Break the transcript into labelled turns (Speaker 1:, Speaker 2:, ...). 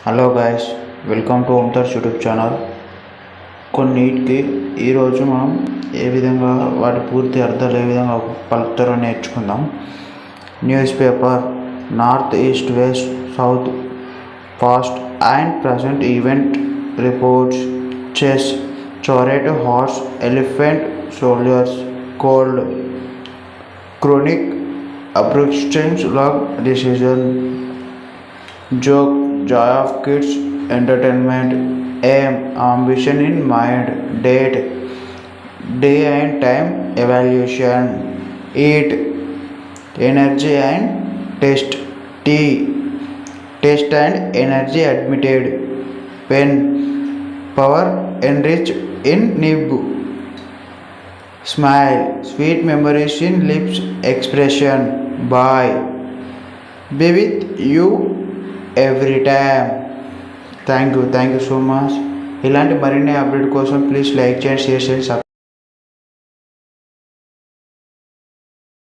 Speaker 1: Hello guys, welcome to ఓంతర్స్ YouTube channel. కొన్నిటికి ఈరోజు మనం ఏ విధంగా వాటి పూర్తి అర్థాలు ఏ విధంగా పలుకుతారో నేర్చుకుందాం. News paper, north east west south, past and present event reports, chess, chariot horse, elephant, soldiers, cold, chronic, abruptions log decision, joke, joy of kids, entertainment, aim, ambition in mind, date, day and time, evaluation, eat, energy and test, tea, test and energy admitted, pen, power enrich in nib, smile, sweet memories in lips, expression, bye, be with you every time. Thank you so much. ఇలాంటి మరిన్ని update కోసం please like చేయండి, share చేయండి.